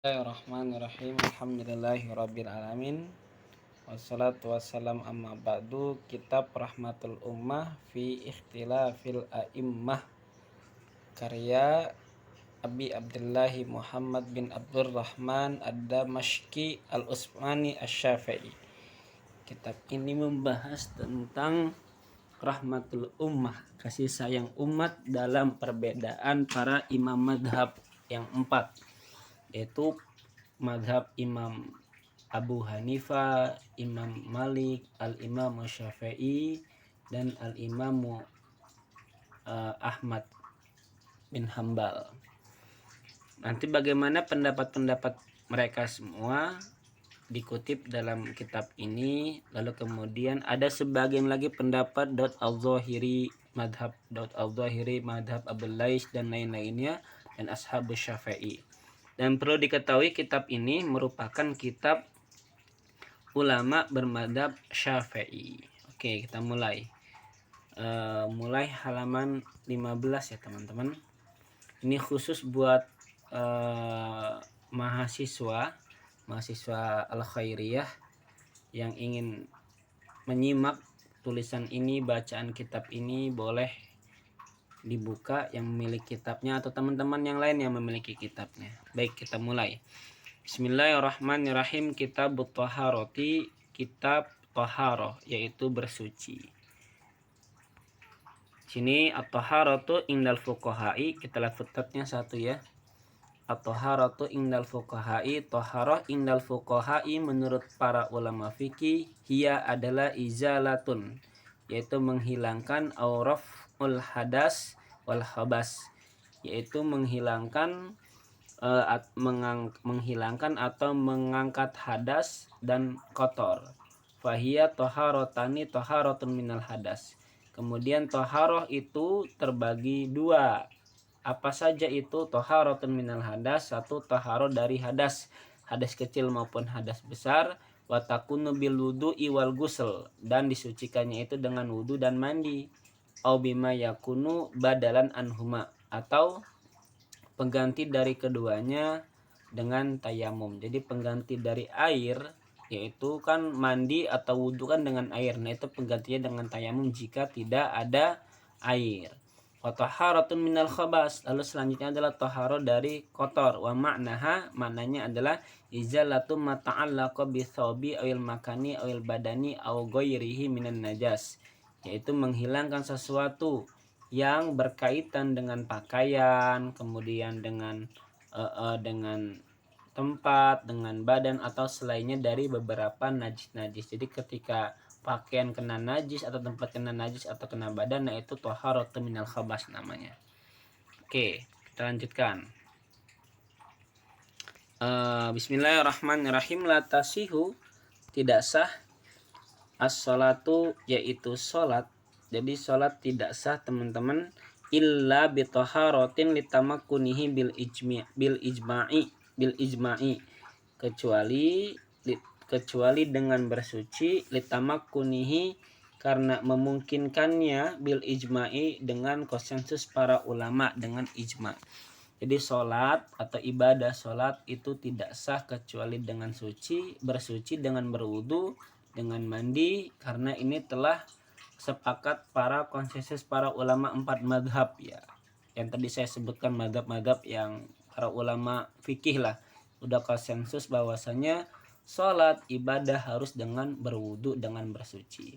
Bismillahirrahmanirrahim. Alhamdulillahirabbil alamin. Wassalatu wassalam amma ba'du. Kitab Rahmatul Ummah fi Ikhtilafil A'immah, karya Abi Abdullah Muhammad bin Abdurrahman Ad-Damashqi Al-Usmani Asy-Syafi'i. Kitab ini membahas tentang rahmatul ummah, kasih sayang umat dalam perbedaan para imam madhab yang empat, yaitu madhab Imam Abu Hanifah, Imam Malik, Al-Imam Syafi'i, dan Al-Imam Ahmad bin Hambal. Nanti bagaimana pendapat-pendapat mereka semua dikutip dalam kitab ini. Lalu kemudian ada sebagian lagi pendapat al-Zahiri madhab Abul Lais dan lain-lainnya, dan Ashabus Syafi'i. Dan perlu diketahui kitab ini merupakan kitab ulama bermadhab Syafi'i. Oke, kita mulai. Mulai halaman 15 ya teman-teman. Ini khusus buat mahasiswa Al-Khairiyah yang ingin menyimak tulisan ini, bacaan kitab ini, boleh dibuka yang memiliki kitabnya atau teman-teman yang lain yang memiliki kitabnya. Baik, kita mulai. Bismillahirrahmanirrahim. Kitab Thaharati, kitab Thaharah, yaitu bersuci. Sini at-taharatu indal fuqaha'i, kita lihat footnote-nya satu ya. At-taharatu indal fuqaha'i, taharah indal fuqaha'i menurut para ulama fikih, hiya adalah izalatun, yaitu menghilangkan auraful hadas wal habas, yaitu menghilangkan atau mengangkat hadas dan kotor. Fahiya taharatani taharatun minal hadas. Kemudian taharah itu terbagi dua. Apa saja itu? Taharatun minal hadas, satu taharah dari hadas kecil maupun hadas besar. Wa takunu bil wudu'i wal ghusl, dan disucikannya itu dengan wudu dan mandi. Au bima yakunu badalan anhuma, atau pengganti dari keduanya dengan tayamum. Jadi pengganti dari air, yaitu kan mandi atau wudhu kan dengan air. Nah itu penggantinya dengan tayamum jika tidak ada air. Wa taharatun minal khabas, lalu selanjutnya adalah taharah dari kotor. Wa ma'naha, maknanya adalah izalatu ma ta'allaqa bi thawbi awil makani awil badani aw ghairihi minan najas, yaitu menghilangkan sesuatu yang berkaitan dengan pakaian, kemudian dengan tempat, dengan badan atau selainnya dari beberapa najis-najis. Jadi ketika pakaian kena najis atau tempat kena najis atau kena badan, nah itu taharatu minal khabas namanya. Oke, kita lanjutkan. Bismillahirrahmanirrahim. La tasihu, tidak sah, as-salatu, yaitu salat. Jadi salat tidak sah teman-teman, illa bi taharatin litamakkunihi bil ijma'i, kecuali dengan bersuci, litamakkunihi, karena memungkinkannya, bil ijma'i, dengan konsensus para ulama, dengan ijma'. Jadi sholat atau ibadah sholat itu tidak sah kecuali dengan bersuci dengan berwudu, dengan mandi, karena ini telah sepakat para konsensus para ulama empat madhab ya. Yang tadi saya sebutkan madhab-madhab yang para ulama fikih lah, udah konsensus bahwasanya sholat ibadah harus dengan berwudu, dengan bersuci.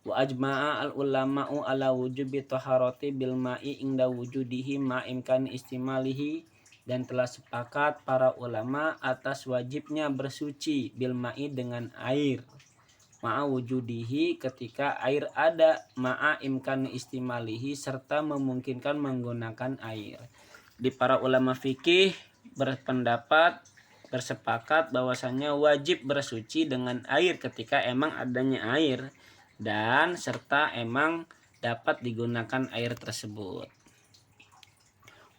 Wa ajma'a al ulama'u ala wujubi taharati bil ma'i inda wujudihi ma'imkan istimalihi, dan telah sepakat para ulama atas wajibnya bersuci bil ma'i dengan air, ma'a wujudihi ketika air ada, ma'a imkan istimalihi serta memungkinkan menggunakan air. Di para ulama fikih bersepakat bahwasannya wajib bersuci dengan air ketika emang adanya air dan serta emang dapat digunakan air tersebut.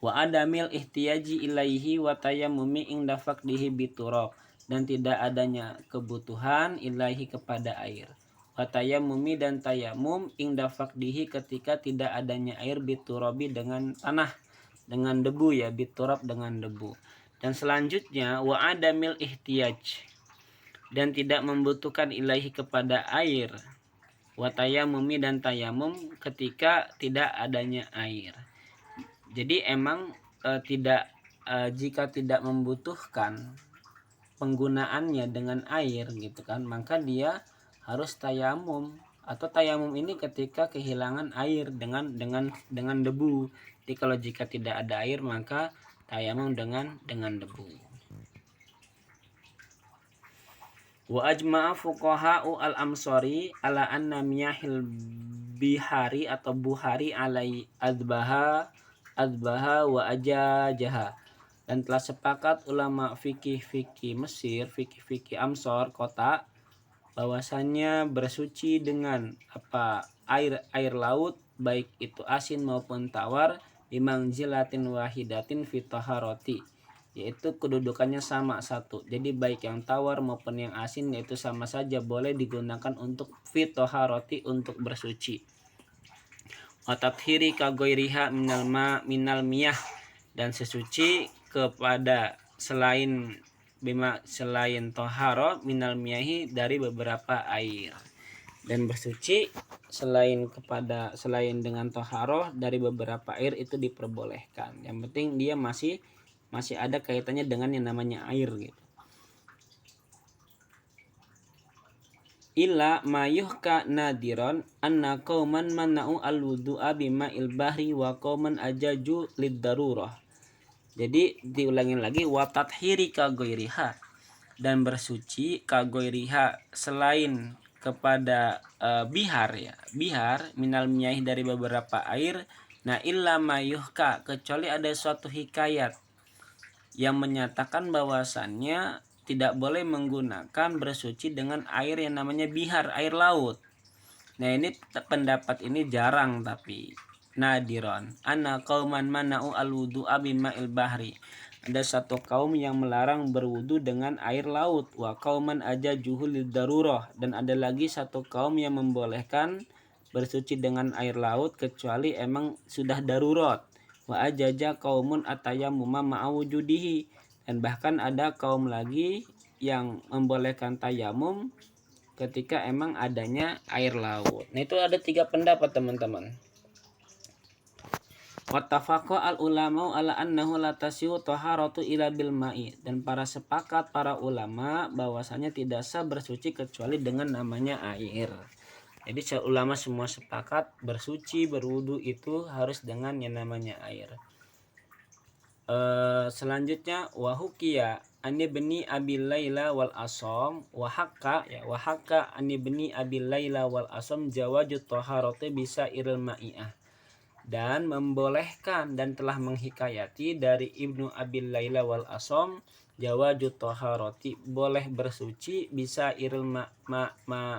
Wa adamil ihtiyaji ilaihi wa tayammumi inda faqdihi biturab, dan tidak adanya kebutuhan ilahi kepada air. Wa tayammumi, dan tayamum inda faqdihi ketika tidak adanya air, biturabi dengan tanah, dengan debu ya, biturab dengan debu. Dan selanjutnya wa adamil ihtiyaj, dan tidak membutuhkan ilaihi kepada air, wa tayamumi, dan tayamum ketika tidak adanya air. Jadi emang jika tidak membutuhkan penggunaannya dengan air gitu kan, maka dia harus tayamum. Atau tayamum ini ketika kehilangan air dengan debu. Jadi kalau jika tidak ada air maka tayamum dengan debu. Wa ajma'a fuqaha'u al-amsari ala anna miyahil bihari atau buhari alai adbaha wa ajajaha. Dan telah sepakat ulama fikih Mesir, fikih Amsor kota, bahwasannya bersuci dengan air laut baik itu asin maupun tawar, bimangzilatin wahidatin fi taharati, yaitu kedudukannya sama satu. Jadi baik yang tawar maupun yang asin yaitu sama saja boleh digunakan untuk fi taharati, untuk bersuci. Wa tathhiri ka ghairiha minal miyah, dan sesuci kepada selain toharo minal miyahi dari beberapa air, dan bersuci selain dengan toharo dari beberapa air itu diperbolehkan. Yang penting dia masih ada kaitannya dengan yang namanya air gitu. Illa mayuhka nadiron anna qauman mana'u al-wudu'a bima'il bahri wa qauman ajaju lid-darurah. Jadi diulangi lagi, wa tathhiri ka ghairiha, dan bersuci ka ghairiha selain kepada bihar minal miyah dari beberapa air. Nah illa mayuhka, kecuali ada suatu hikayat yang menyatakan bahwasannya tidak boleh menggunakan bersuci dengan air yang namanya bihar, air laut. Nah ini pendapat ini jarang, tapi nadiron anna qauman mana'u al-wudu'a bima'il bahri, ada satu kaum yang melarang berwudu dengan air laut. Wa qauman ajajuhu lid-darurah, dan ada lagi satu kaum yang membolehkan bersuci dengan air laut kecuali emang sudah darurat. Wa ajaja qaumun atayammuma ma'awujudihi, dan bahkan ada kaum lagi yang membolehkan tayamum ketika emang adanya air laut. Nah itu ada 3 pendapat teman-teman. Wattafaqa al ulama ala annahu la tasihu taharatu ila bil ma'i, dan para ulama bahwasanya tidak sah bersuci kecuali dengan namanya air. Jadi ulama semua sepakat bersuci berwudu itu harus dengan yang namanya air. Selanjutnya wahukia ani bni abil laila wal asom wahaka ani bni abil laila wal asom jawajut taharati bisa iril ma'iyah, dan membolehkan dan telah menghikayati dari Ibnu Abil Laila wal Asom jawajut taharati, boleh bersuci bisa iril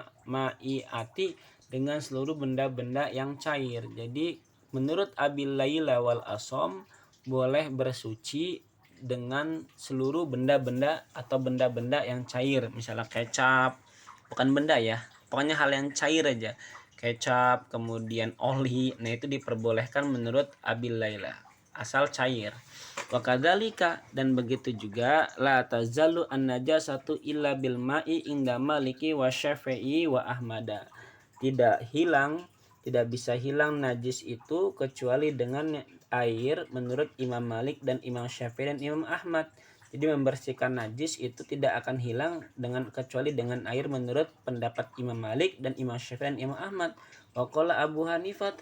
ma'iati dengan seluruh benda-benda yang cair. Jadi menurut Abil Laila wal Asom boleh bersuci dengan seluruh benda-benda atau benda-benda yang cair, misalnya kecap, bukan benda ya, pokoknya hal yang cair aja, kecap, kemudian oli. Nah itu diperbolehkan menurut Abil Laila, asal cair. Wa kadzalika, dan begitu juga la tazalu an-najasatu illa bil ma'i inda Maliki wa Syafi'i wa Ahmada. Tidak bisa hilang najis itu kecuali dengan air menurut Imam Malik dan Imam Syafi'i dan Imam Ahmad. Jadi membersihkan najis itu tidak akan hilang kecuali dengan air menurut pendapat Imam Malik dan Imam Syafi'i dan Imam Ahmad. Wa qala Abu Hanifah,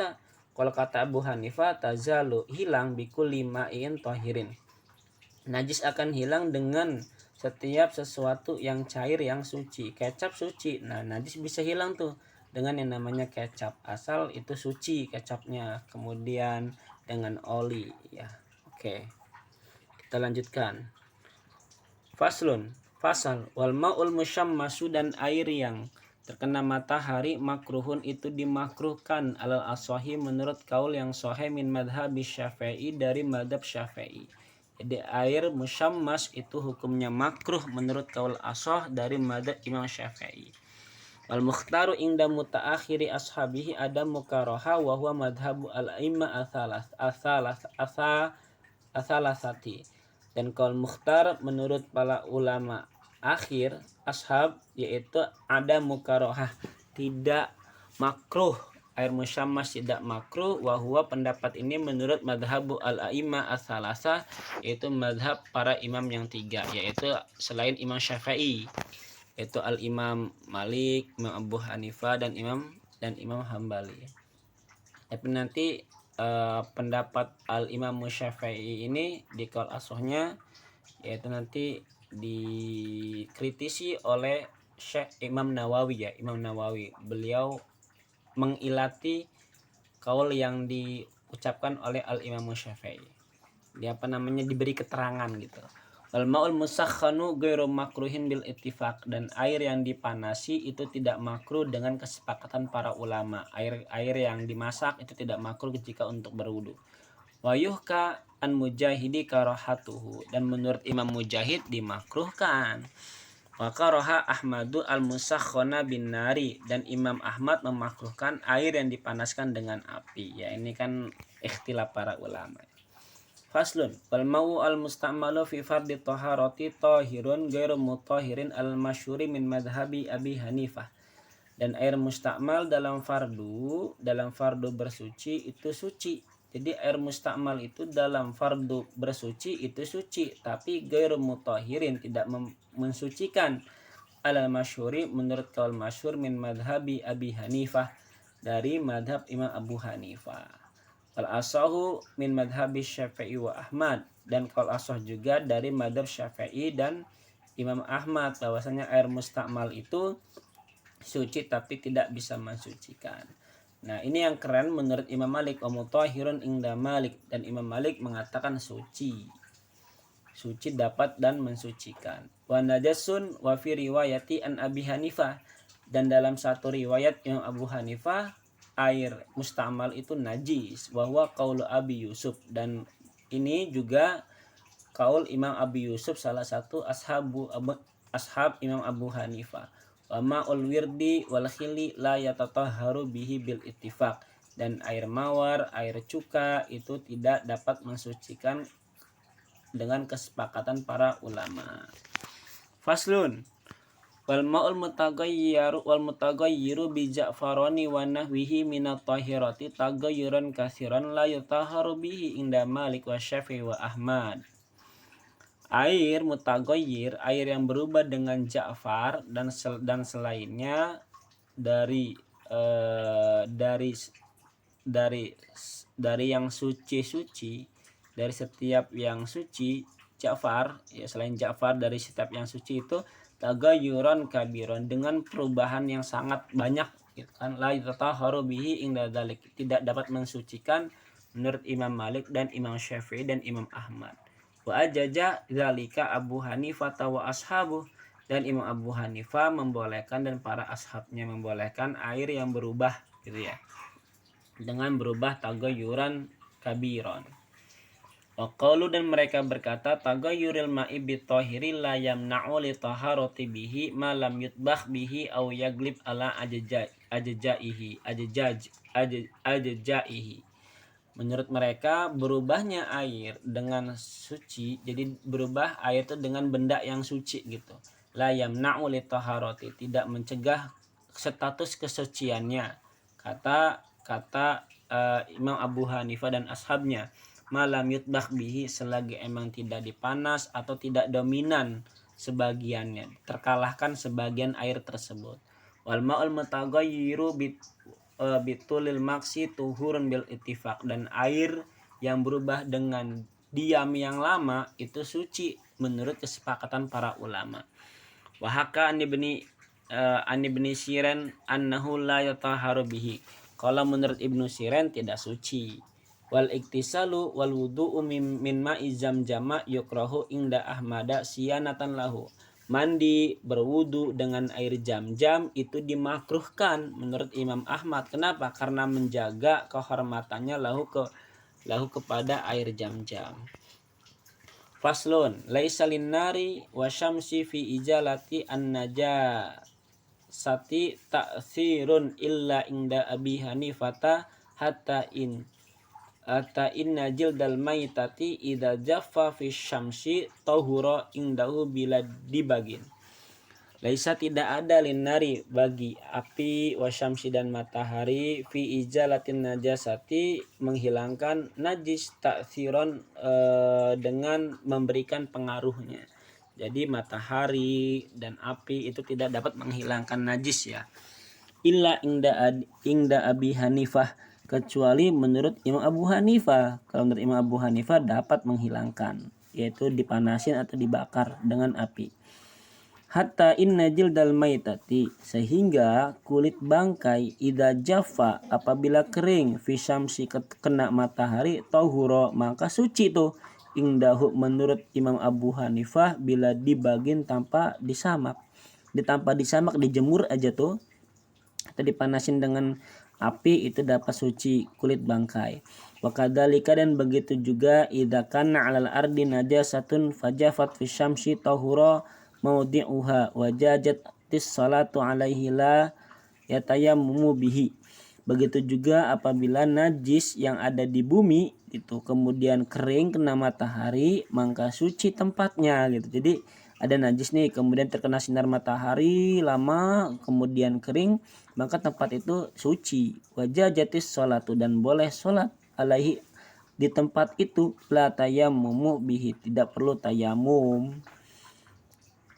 kalau kata Abu Hanifah, tazalu, hilang bikulli ma'in tahirin, najis akan hilang dengan setiap sesuatu yang cair yang suci. Kecap suci, nah najis bisa hilang tuh dengan yang namanya kecap, asal itu suci kecapnya. Kemudian dengan oli ya. Oke, kita lanjutkan. Fasal wal ma'ul musyammasu, dan air yang terkena matahari makruhun itu dimakruhkan alal aswahi menurut kaul yang sahih min madhabi Syafi'i, dari madhab Syafi'i. Jadi air musyammas itu hukumnya makruh menurut kaul asah dari madhab Imam Syafi'i. Wal mukhtaru inda mutaakhiri ashabihi adam mukaraha wa huwa madhabu al-aimma athalasati. Dan kaul mukhtar menurut para ulama akhir ashab yaitu ada mukarohah, tidak makruh, air musyammas tidak makruh. Wahwa pendapat ini menurut madhabu al-a'imah as-salasa, yaitu madhab para imam yang tiga, yaitu selain Imam Syafi'i, yaitu al-Imam Malik, Imam Abu Hanifah dan Imam Hambali. Tapi nanti pendapat al-Imam Syafi'i ini di qaul asohnya yaitu nanti dikritisi oleh Syekh Imam Nawawi ya, Imam Nawawi. Beliau mengilati kaul yang diucapkan oleh al-Imam Syafi'i. Dia diberi keterangan gitu. Wal ma'ul musakhkhanu ghairu makruhin bil ittifaq, dan air yang dipanasi itu tidak makruh dengan kesepakatan para ulama. Air yang dimasak itu tidak makruh jika untuk berwudu. Wa yuhka an mujahidi karahatuhu, dan menurut Imam Mujahid dimakruhkan. Wa karaha Ahmadu al musakhkhana bin nari, dan Imam Ahmad memakruhkan air yang dipanaskan dengan api. Ya, ini kan ikhtilaf para ulama. Faslun, wal ma'u al musta'malu fi fardhi taharati tahirun ghairu mutahirin al masyhuri min madhhabi Abi Hanifah. Dan air mustakmal dalam fardu bersuci itu suci. Jadi air mustakmal itu dalam fardu bersuci itu suci, tapi ghairu mutahirin tidak mensucikan. Al masyhuri menurut kaul masyhur min madhhabi Abi Hanifah, dari madhab Imam Abu Hanifah. Al-asahu min madhabi Syafi'i wa Ahmad, dan kaul asah juga dari madhab Syafi'i dan Imam Ahmad, bahwasanya air mustakmal itu suci tapi tidak bisa mensucikan. Nah, ini yang keren menurut Imam Malik, wa mutahhirun inda Malik, dan Imam Malik mengatakan suci dapat dan mensucikan. Wa najasun wa fi riwayati an Abi Hanifah, dan dalam satu riwayat Imam Abu Hanifah air mustamal itu najis, bahwa qaul Abi Yusuf, dan ini juga kaul Imam Abi Yusuf, salah satu ashab Imam Abu Hanifah. Wa ma'ul wirdi wal khili la yatatahharu bihi bil ittifaq, dan air mawar, air cuka itu tidak dapat mensucikan dengan kesepakatan para ulama. Faslun, wal ma'ul mutagayyiru bi ja'farani wa nahwihi minat tahirati tagayyuran katsiran la yutahharu bihi inda Malik wa Syafi'i wa Ahmad. Air mutaghayyir, air yang berubah dengan ja'far dan selainnya dari yang suci, dari setiap yang suci, ja'far ya, selain ja'far dari setiap yang suci itu tagayyuran kabiran, dengan perubahan yang sangat banyak gitu kan. La yatahharu bihi inda dzalik, tidak dapat mensucikan menurut Imam Malik dan Imam Syafi'i dan Imam Ahmad. Wa ajaja dzalika Abu Hanifah wa ashabuh, dan Imam Abu Hanifah membolehkan dan para ashabnya membolehkan air yang berubah gitu ya, dengan berubah tagayyuran kabiran. Waqalu, dan mereka berkata, tagayyuril ma'i bitahiri la yamna'u li taharati bihi ma lam yutbakh bihi aw yaglib ala ajjaihi. Menurut mereka berubahnya air dengan suci, jadi berubah air itu dengan benda yang suci gitu. La yamna'u li taharati, tidak mencegah status kesuciannya. Kata Imam Abu Hanifah dan ashabnya, malam yutbakh bihi, selagi emang tidak dipanas atau tidak dominan sebagiannya, terkalahkan sebagian air tersebut. Wal ma'ul mutaghayyiru bitulil maksi tuhurun bil ittifaq, dan air yang berubah dengan diam yang lama itu suci menurut kesepakatan para ulama. Wa haka an ibni Sirin annahu la yatahharu bihi, kalau menurut Ibnu Sirin tidak suci. Wal iktisalu wal wudu'u min ma'i zamjama yukrahu inda Ahmada siyanatan lahu, mandi berwudu dengan air Zam-Zam itu dimakruhkan menurut Imam Ahmad. Kenapa? Karena menjaga kehormatannya lahu kepada air Zam-Zam. Faslun, laisa linnari wa syamsi fi ijalati an-najasati ta'thirun illa inda Abi Hanifata hatta in ata inna jildal maitati idza jaffa fi syamsi tahura indahu bila dibagin. Laisa tidak ada linari bagi api wasyamsi dan matahari fi izalatin najasati menghilangkan najis ta'thiron dengan memberikan pengaruhnya. Jadi matahari dan api itu tidak dapat menghilangkan najis ya. Illa ingda Abi Hanifah, kecuali menurut Imam Abu Hanifah. Kalau menurut Imam Abu Hanifah dapat menghilangkan, yaitu dipanasin atau dibakar dengan api. Hatta inna jildal maitati, sehingga kulit bangkai idza jaffa, apabila kering, fi syamsi, kena matahari, tahura, maka suci tuh. Indahu, menurut Imam Abu Hanifah, bila dibagin tanpa disamak. Tanpa disamak, dijemur aja tuh atau dipanasin dengan api, itu dapat suci kulit bangkai. Wa kadzalika, dan begitu juga idza kana 'alal ardi najasatun fajafat fi syamsi tahura mawdi'uha wajajatis salatu alaihi la yatayammu bihi. Begitu juga apabila najis yang ada di bumi itu kemudian kering kena matahari, maka suci tempatnya gitu. Jadi ada najis nih, kemudian terkena sinar matahari lama, kemudian kering, maka tempat itu suci. Wajajatis salatu, dan boleh sholat alaihi, di tempat itu, la tayammumu bihi, tidak perlu tayamum.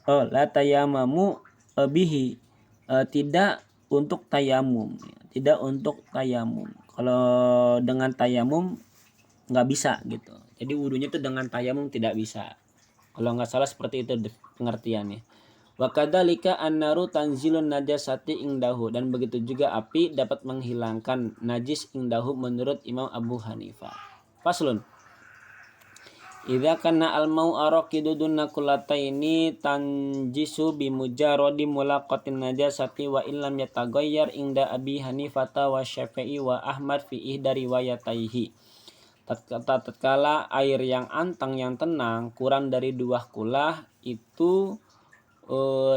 La tayamamu bihi, tidak untuk tayamum, tidak untuk tayamum. Kalau dengan tayamum nggak bisa gitu. Jadi wudunya itu dengan tayamum tidak bisa. Kalau nggak salah seperti itu pengertiannya. Wa kadzalika annaru tanzilun najasati indahu, dan begitu juga api dapat menghilangkan najis indahu menurut Imam Abu Hanifah. Faslun. Idza kana al-mau araqidu dunna kullataini tanjisu bimujarradi mulaqatin najasati wa illam yataghayyar inda Abi Hanifata wa Syafi'i wa Ahmad fi ihda riwayataihi. Tatkala air yang antang yang tenang kurang dari 2 kulah itu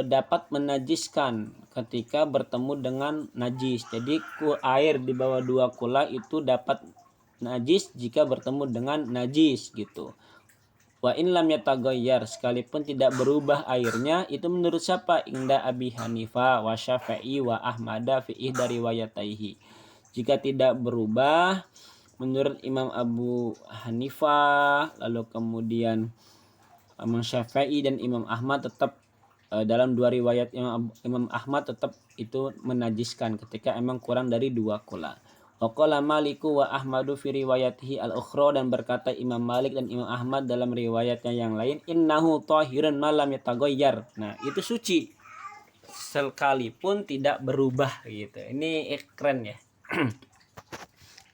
dapat menajiskan ketika bertemu dengan najis. Jadi air di bawah 2 kulah itu dapat najis jika bertemu dengan najis gitu. Wa in lam yataghayyar, sekalipun tidak berubah airnya, itu menurut siapa? Inda Abi Hanifah wa Syafi'i wa Ahmada fi ihda riwayataihi. Jika tidak berubah menurut Imam Abu Hanifah, lalu kemudian Imam Syafi'i dan Imam Ahmad, tetap dalam 2 riwayat Imam Ahmad tetap itu menajiskan ketika emang kurang dari 2 kula. Wa qala Maliku wa Ahmadu fi riwayatihi al-ukhra, dan berkata Imam Malik dan Imam Ahmad dalam riwayatnya yang lain, innahu tahirun ma lam yataghayyar. Nah, itu suci sekalipun tidak berubah gitu. Ini keren ya.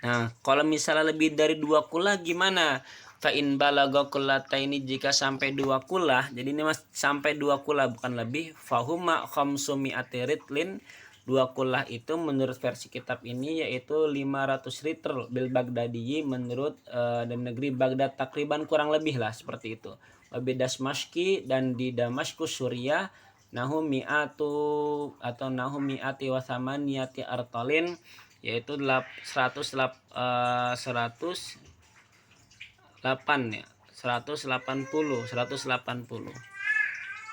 Nah, kalau misalnya lebih dari 2 kulah gimana? Fa in balagha kullataini, jika sampai 2 kulah. Jadi ini Mas sampai 2 kulah bukan lebih. Fahuma khamsumi'ati ritlin, 2 kulah itu menurut versi kitab ini yaitu 500 liter bil Baghdadi, menurut dan negeri Baghdad takriban kurang lebih lah seperti itu. Wabi Dasmashki, dan di Damaskus Suriah nahu mi'atu atau nahu mi'ati wa thamaniyati artalin, yaitu 108 ya, 180.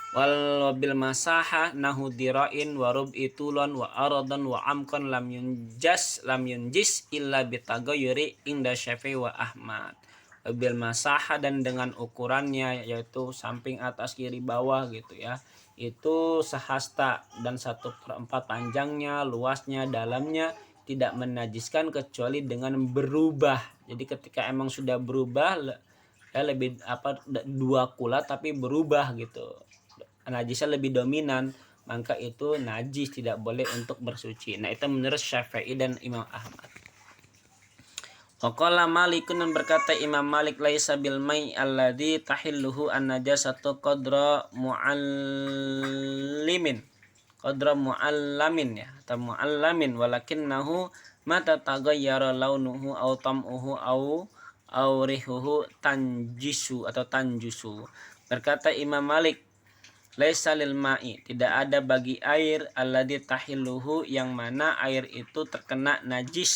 Wal bil masaha nahu dirain wa rub'i tulon wa aradan wa amkan lam yunjis illa bitaghayyuri inda Syafi'i wa Ahmad. Bil masaha, dan dengan ukurannya yaitu samping atas kiri bawah gitu ya, itu sehasta dan 1/4 panjangnya, luasnya, dalamnya, tidak menajiskan kecuali dengan berubah. Jadi ketika emang sudah berubah ya, lebih 2 kula tapi berubah gitu, najisnya lebih dominan, maka itu najis, tidak boleh untuk bersuci. Nah, itu menurut Syafi'i dan Imam Ahmad. Waqala Malikun, dan berkata Imam Malik, laisa bil mai alladhi tahilluhu an-najasatu qadra mu'allamin ya, atau mu'allamin, walakinnahu mata taghayyara launuhu aw tam'uhu aw rihuhu tanjisu atau tanjusu. Berkata Imam Malik, laisa lil ma'i, tidak ada bagi air, alladhi tahilluhu, yang mana air itu terkena najis,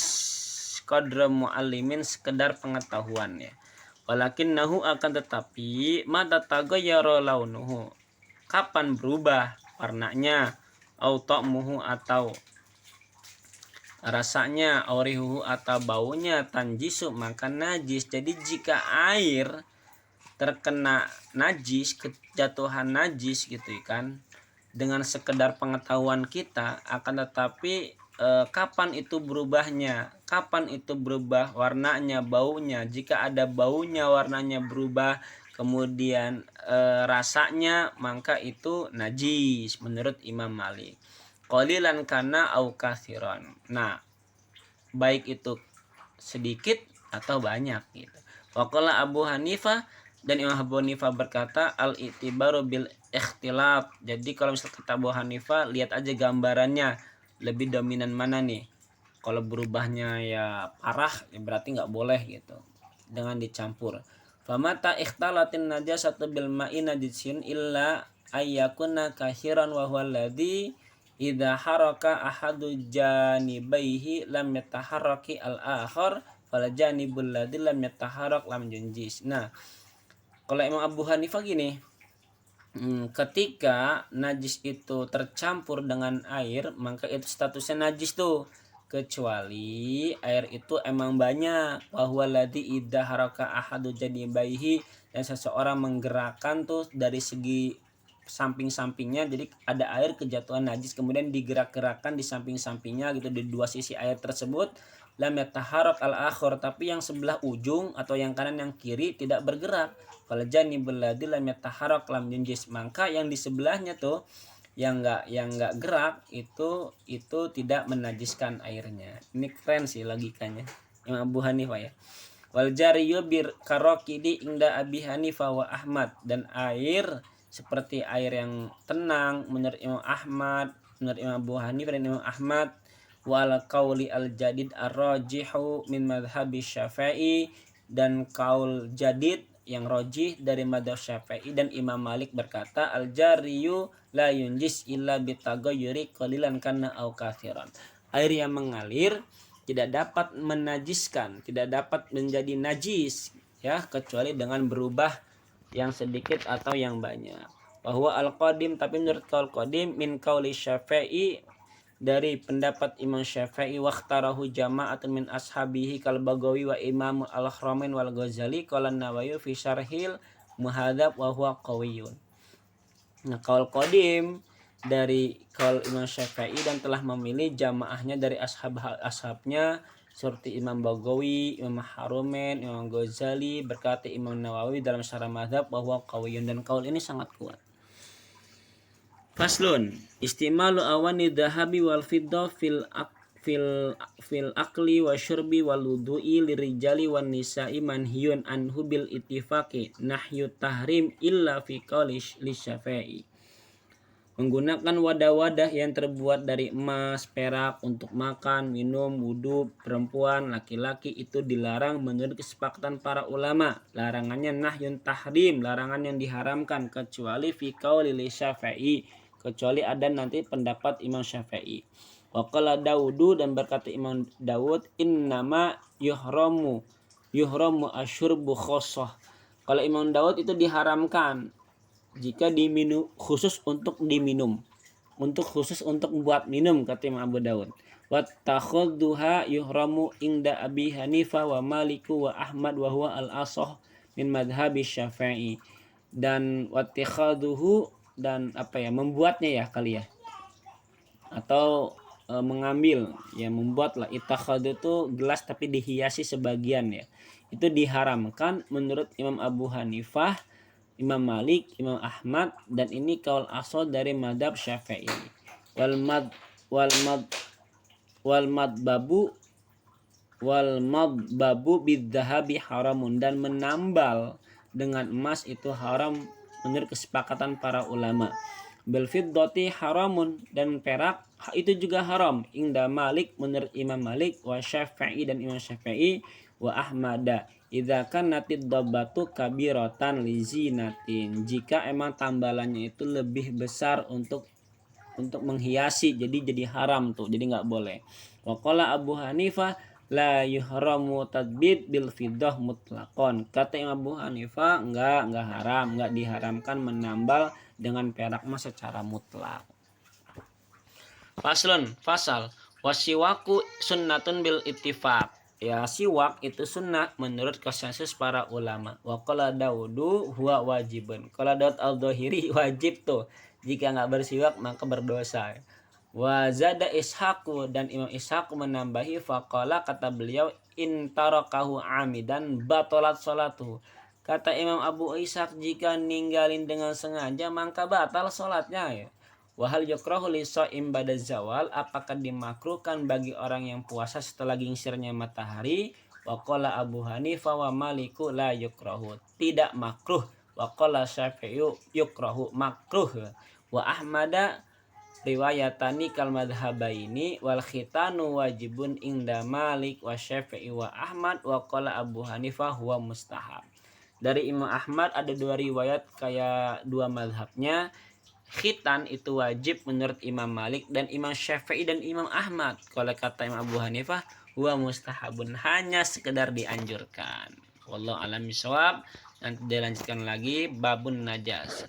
qadra muallimin, sekedar pengetahuan ya. Walakinnahu, akan tetapi, mata taghayyara launuhu, kapan berubah warnanya, au ta'muhu, atau rasanya, aurihuhu, atau baunya, tanjisu, maka najis. Jadi jika air terkena najis, kejatuhan najis gitu kan, dengan sekedar pengetahuan kita, akan tetapi kapan itu berubahnya, kapan itu berubah warnanya, baunya. Jika ada baunya, warnanya berubah, kemudian rasanya, maka itu najis menurut Imam Malik. Qalilan kana au kathiran. Nah, baik itu sedikit atau banyak gitu. Waqala Abu Hanifah, dan Imam Abu Hanifah berkata al-i'tibaru bil ikhtilaf. Jadi kalau misalnya kata Abu Hanifah, lihat aja gambarannya, lebih dominan mana nih. Kalau berubahnya ya parah, ya berarti nggak boleh gitu dengan dicampur. Famata ikhtalatin najasatu bil ma'i najisun illa ayyakuna kahiran wa huwa alladhi idza haraka ahadu janibaihi lam yataharraki al-akhar fala janibul ladzi lam yataharrak lam yunjis. Nah, kalau Imam Abu Hanifah gini, ketika najis itu tercampur dengan air, maka itu statusnya najis tuh, kecuali air itu emang banyak. Bahwa ladzi idza haraka ahadu janibaihi, dan seseorang menggerakkan tuh dari segi samping-sampingnya, jadi ada air kejatuhan najis kemudian digerak-gerakkan di samping-sampingnya gitu, di dua sisi air tersebut, lam yataharrak al-akhir, tapi yang sebelah ujung atau yang kanan yang kiri tidak bergerak. Kalau janibul ladzi lam yataharrak lam yunjis, maka yang di sebelahnya tuh yang enggak gerak itu tidak menajiskan airnya. Ini keren sih logikanya Imam Abu Hanifah ya. Wal jariyu bir karokidi inda Abi Hanifah wa Ahmad, dan air seperti air yang tenang menurut Imam Ahmad, menurut Imam Abu Hanifah dan Imam Ahmad. Wal qauli al jadid ar-rajihu min madhhabi Syafi'i, dan kaul jadid yang rojih dari madhab Syafi'i dan Imam Malik berkata al jariyu la yunjis illa bitaghayyuri qalilan kana au kathiran. Air yang mengalir tidak dapat menajiskan, tidak dapat menjadi najis ya, kecuali dengan berubah yang sedikit atau yang banyak. Bahwa al-qadim, tapi menurut kaul qadim, min qauli Syafi'i, dari pendapat Imam Syafi'i, waqtarahu jama'atun min ashabihi kal Bagawi wa Imam al-Khramain wal Ghazali qala Nawawi fi syarhil muhadzab wa huwa qawiyyun. Nah, kaul qadim dari kaul Imam Syafi'i dan telah memilih jamaahnya dari ashabnya seperti Imam Bagawi, Imam Harumen, Imam Ghazali. Berkata Imam Nawawi dalam syarah mazhab bahwa qawiyyun, dan kaul ini sangat kuat. Faslun, istimalu awani dhahabi wal fiddah fil akli wa syurbi wal wudu'i lirijali wan nisa'i manhiyun anhu bil ittifaqi nahyu tahrim illa fi qauli lisyafi'i. Menggunakan wadah-wadah yang terbuat dari emas, perak untuk makan, minum, wudhu perempuan, laki-laki itu dilarang menurut kesepakatan para ulama. Larangannya nahyun tahrim, larangan yang diharamkan, kecuali fi qauli Syafi'i, kecuali ada nanti pendapat Imam Syafi'i. Wa qala Daudu, dan berkata Imam Daud, innama yuhramu asyurbu khosoh. Kalau Imam Daud itu diharamkan jika diminum, khusus untuk diminum, khusus untuk membuat minum, kata Imam Abu Daud. Wa takhudduha yuhramu inda Abi Hanifah wa Maliku wa Ahmad wa huwa al-asah min madhhabi Syafi'i. Dan wattikhaduhu, dan membuatnya ya kali ya, atau mengambil ya, membuat lah. Itakhadu itu gelas tapi dihiasi sebagian ya, itu diharamkan menurut Imam Abu Hanifah, Imam Malik, Imam Ahmad, dan ini kaul asal dari madhab Syafi'i. Wal madbabu bidzahabi haramun, dan menambal dengan emas itu haram menurut kesepakatan para ulama. Bil fiddati haramun, dan perak itu juga haram inda Malik, menurut Imam Malik, wa Syafi'i, dan Imam Syafi'i, wa Ahmada idza kanatid dabbatu kabiratan lizinatin, jika emang tambalannya itu lebih besar untuk menghiasi, jadi haram tuh, jadi nggak boleh. Wa qala Abu Hanifah la yuhramu tadbid bil fiddah mutlaqon. Kata Imam Abu Hanifah enggak haram, enggak diharamkan menambal dengan perak mah secara mutlak. Fasal wasiwaku sunnatun bil ittifaq. Ya, siwak itu sunnah menurut konsensus para ulama. Wa qala Daudu huwa wajibun. Qala Daud al-Dhahiri wajib tuh. Jika enggak bersiwak maka berdosa. Wa zada Ishaqu, dan Imam Ishaq menambahi faqala, kata beliau, in tarakahu amidan batalat salatuhu. Kata Imam Abu Ishaq, jika ninggalin dengan sengaja maka batal salatnya ya. Wahal yukrahu lisa'im ba'da zawal, apakah dimakruhkan bagi orang yang puasa setelah gingsirnya matahari? Waqala Abu Hanifah wa Maliku la yukrahu, tidak makruh. Waqala Syafi'i yukrahu, makruh. Wa Ahmada riwayatani kal madhhabaini wal khitanu wajibun inda Malik wa Syafi'i wa Ahmad wa qala Abu Hanifah huwa mustahab. Dari Imam Ahmad ada dua riwayat kayak dua mazhabnya. Khitan itu wajib menurut Imam Malik dan Imam Syafi'i dan Imam Ahmad. Kalau kata Imam Abu Hanifah huwa mustahabun, hanya sekedar dianjurkan. Wallahu alam bisawab. Nanti dilanjutkan lagi babun najasa.